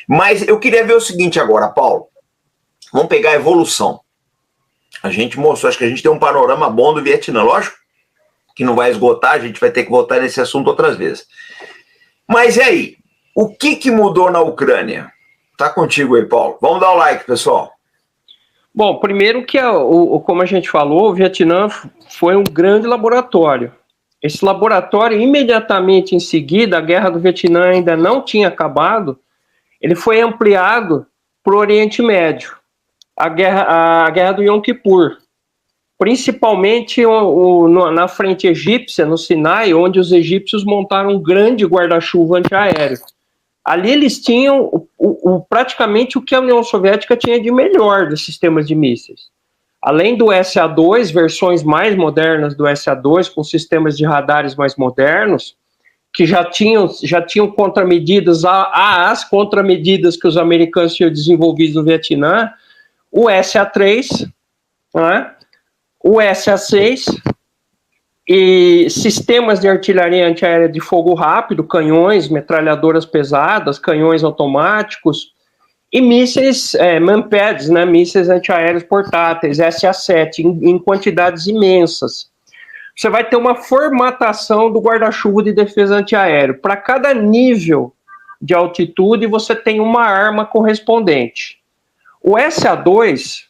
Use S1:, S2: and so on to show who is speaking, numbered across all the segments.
S1: Mas eu queria ver o seguinte agora, Paulo. Vamos pegar a evolução. A gente mostrou, acho que a gente tem um panorama bom do Vietnã, lógico que não vai esgotar, a gente vai ter que voltar nesse assunto outras vezes. Mas e aí? O que mudou na Ucrânia? Tá contigo aí, Paulo. Vamos dar o like, pessoal.
S2: Bom, primeiro que, como a gente falou, o Vietnã foi um grande laboratório. Esse laboratório, imediatamente em seguida, a Guerra do Vietnã ainda não tinha acabado, ele foi ampliado para o Oriente Médio, a guerra do Yom Kippur, principalmente na frente egípcia, no Sinai, onde os egípcios montaram um grande guarda-chuva antiaéreo. Ali eles tinham praticamente o que a União Soviética tinha de melhor dos sistemas de mísseis. Além do SA-2, versões mais modernas do SA-2, com sistemas de radares mais modernos, que já tinham contramedidas às contramedidas que os americanos tinham desenvolvido no Vietnã, o SA-3, né, o SA-6, e sistemas de artilharia antiaérea de fogo rápido, canhões, metralhadoras pesadas, canhões automáticos, e mísseis, manpads, né, mísseis antiaéreos portáteis, SA-7, em quantidades imensas. Você vai ter uma formatação do guarda-chuva de defesa antiaéreo. Para cada nível de altitude, você tem uma arma correspondente. O SA-2,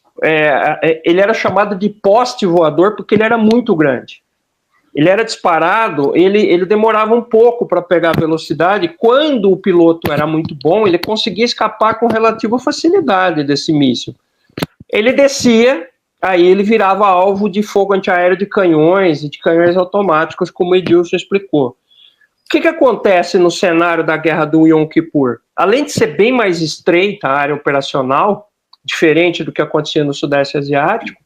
S2: ele era chamado de poste voador porque ele era muito grande. Ele era disparado, ele demorava um pouco para pegar velocidade. Quando o piloto era muito bom, ele conseguia escapar com relativa facilidade desse míssil. Ele descia, aí ele virava alvo de fogo antiaéreo de canhões e de canhões automáticos, como o Edilson explicou. O que acontece no cenário da Guerra do Yom Kippur? Além de ser bem mais estreita a área operacional, diferente do que acontecia no Sudeste Asiático,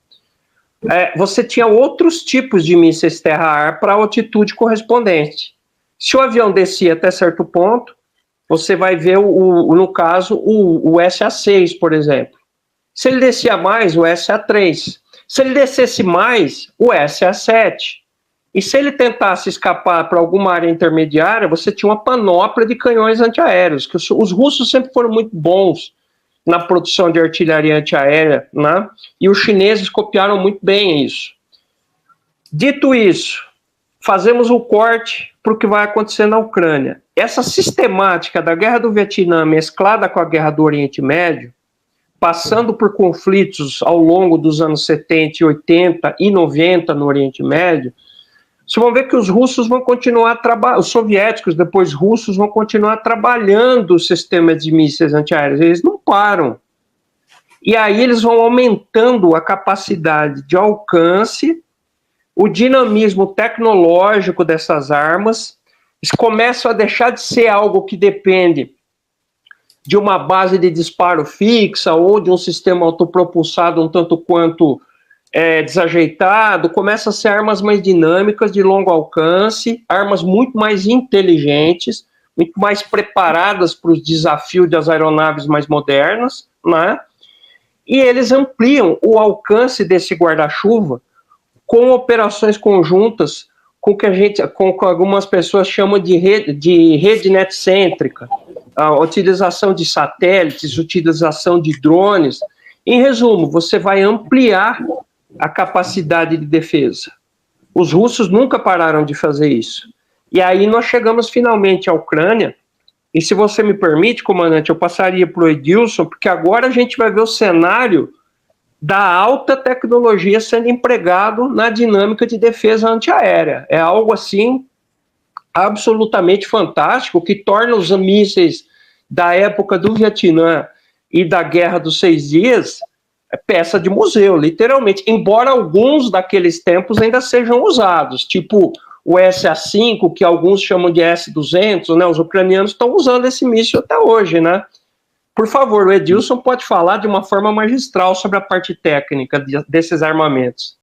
S2: você tinha outros tipos de mísseis terra-ar para altitude correspondente. Se o avião descia até certo ponto, você vai ver, no caso, o SA-6, por exemplo. Se ele descia mais, o SA-3. Se ele descesse mais, o SA-7. E se ele tentasse escapar para alguma área intermediária, você tinha uma panóplia de canhões antiaéreos, que os russos sempre foram muito bons na produção de artilharia antiaérea, né? E os chineses copiaram muito bem isso. Dito isso, fazemos o corte para o que vai acontecer na Ucrânia. Essa sistemática da Guerra do Vietnã mesclada com a Guerra do Oriente Médio, passando por conflitos ao longo dos anos 70, 80 e 90 no Oriente Médio, vocês vão ver que os russos vão continuar trabalhando, os soviéticos, depois russos, vão continuar trabalhando o sistema de mísseis antiaéreos. Eles não param. E aí eles vão aumentando a capacidade de alcance, o dinamismo tecnológico dessas armas. Eles começam a deixar de ser algo que depende de uma base de disparo fixa ou de um sistema autopropulsado um tanto quanto desajeitado, começa a ser armas mais dinâmicas, de longo alcance, armas muito mais inteligentes, muito mais preparadas para os desafios das aeronaves mais modernas, né? E eles ampliam o alcance desse guarda-chuva com operações conjuntas com que com algumas pessoas chamam de rede net-cêntrica, a utilização de satélites, utilização de drones. Em resumo, você vai ampliar a capacidade de defesa. Os russos nunca pararam de fazer isso. E aí nós chegamos finalmente à Ucrânia, e se você me permite, comandante, eu passaria para o Edilson, porque agora a gente vai ver o cenário da alta tecnologia sendo empregado na dinâmica de defesa antiaérea. É algo assim absolutamente fantástico, que torna os mísseis da época do Vietnã e da Guerra dos 6 Dias peça de museu, literalmente, embora alguns daqueles tempos ainda sejam usados, tipo o SA-5, que alguns chamam de S-200, né? Os ucranianos estão usando esse míssil até hoje, né? Por favor, o Edilson pode falar de uma forma magistral sobre a parte técnica desses armamentos.